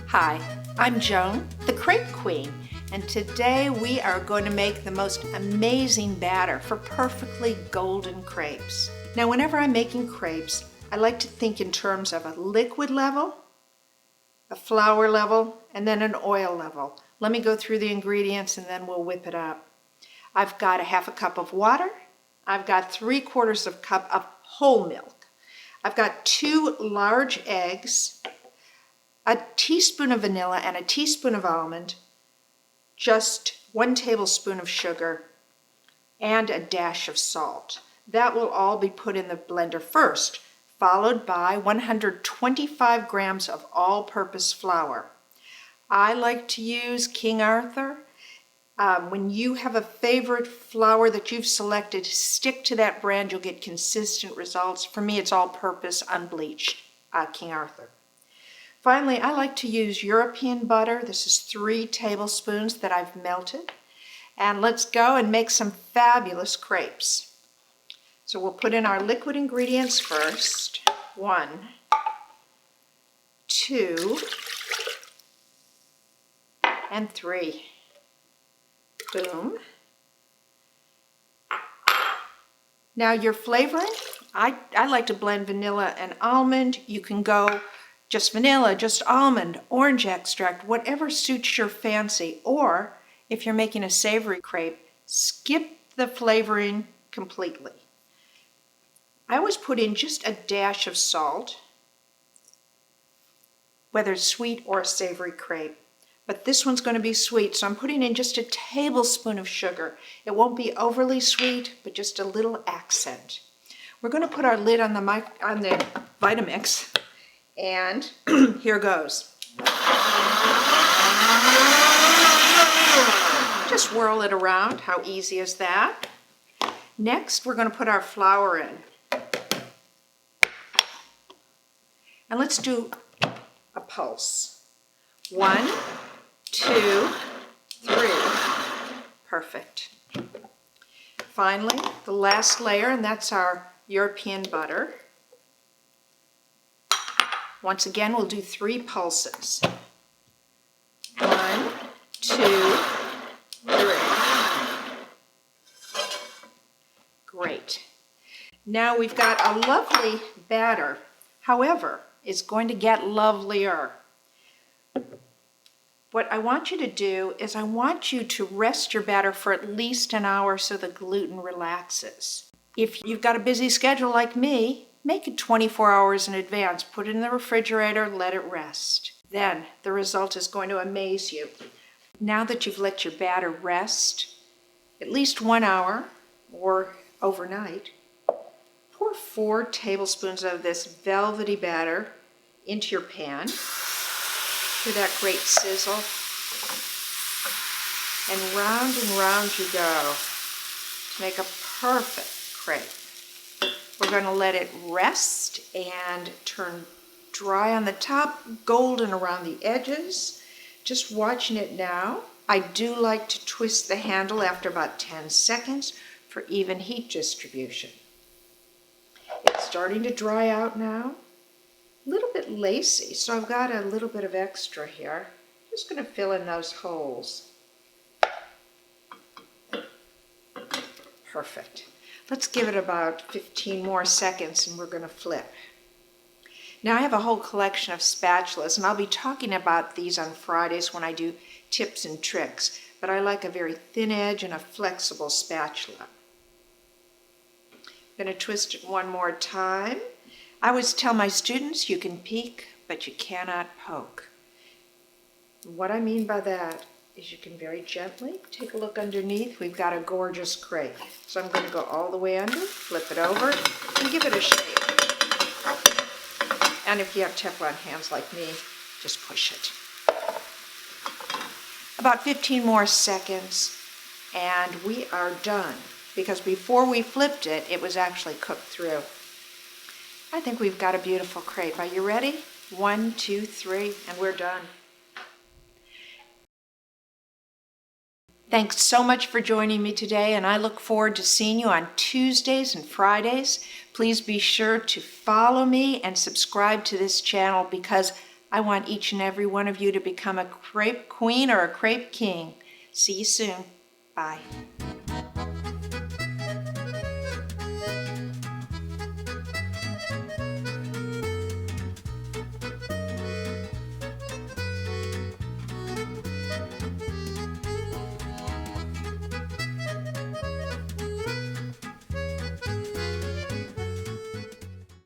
Hi, I'm Joan, the Crepe Queen, and today we are going to make the most amazing batter for perfectly golden crepes. Now, whenever I'm making crepes, I like to think in terms of a liquid level, a flour level, and then an oil level. Let me go through the ingredients and then we'll whip it up. I've got a half a cup of water. I've got 3/4 cup of whole milk. I've got 2 large eggs, a teaspoon of vanilla and a teaspoon of almond, just 1 tablespoon of sugar, and a dash of salt. That will all be put in the blender first, followed by 125 grams of all-purpose flour. I like to use King Arthur. When you have a favorite flour that you've selected, stick to that brand. You'll get consistent results. For me, it's all-purpose, unbleached King Arthur. Finally, I like to use European butter. This is 3 tablespoons that I've melted. And let's go and make some fabulous crepes. So we'll put in our liquid ingredients first. 1, 2, and 3. Boom. Now your flavoring, I like to blend vanilla and almond. You can go just vanilla, just almond, orange extract, whatever suits your fancy. Or if you're making a savory crepe, skip the flavoring completely. I always put in just a dash of salt, whether it's sweet or a savory crepe. But this one's going to be sweet, so I'm putting in just a tablespoon of sugar. It won't be overly sweet, but just a little accent. We're going to put our lid on the Vitamix, and here goes. Just whirl it around. How easy is that? Next, we're going to put our flour in. And let's do a pulse. 1, 2, 3. Perfect. Finally, the last layer, and that's our European butter. Once again, we'll do 3 pulses. 1, 2, 3. Great. Now we've got a lovely batter. However, it's going to get lovelier. What I want you to do is I want you to rest your batter for at least an hour so the gluten relaxes. If you've got a busy schedule like me, make it 24 hours in advance. Put it in the refrigerator, let it rest. Then the result is going to amaze you. Now that you've let your batter rest at least 1 hour or overnight, pour 4 tablespoons of this velvety batter into your pan. Hear that great sizzle? And round you go to make a perfect crepe. We're going to let it rest and turn dry on the top, golden around the edges. Just watching it now. I do like to twist the handle after about 10 seconds for even heat distribution. It's starting to dry out now. A little bit lacy, so I've got a little bit of extra here. Just going to fill in those holes. Perfect. Let's give it about 15 more seconds and we're going to flip. Now I have a whole collection of spatulas, and I'll be talking about these on Fridays when I do tips and tricks, but I like a very thin edge and a flexible spatula. I'm going to twist it one more time. I always tell my students you can peek, but you cannot poke. What I mean by that is you can very gently take a look underneath. We've got a gorgeous crepe. So I'm going to go all the way under, flip it over, and give it a shake. And if you have Teflon hands like me, just push it. About 15 more seconds, and we are done. Because before we flipped it, it was actually cooked through. I think we've got a beautiful crepe. Are you ready? 1, 2, 3, and we're done. Thanks so much for joining me today, and I look forward to seeing you on Tuesdays and Fridays. Please be sure to follow me and subscribe to this channel because I want each and every one of you to become a crepe queen or a crepe king. See you soon. Bye.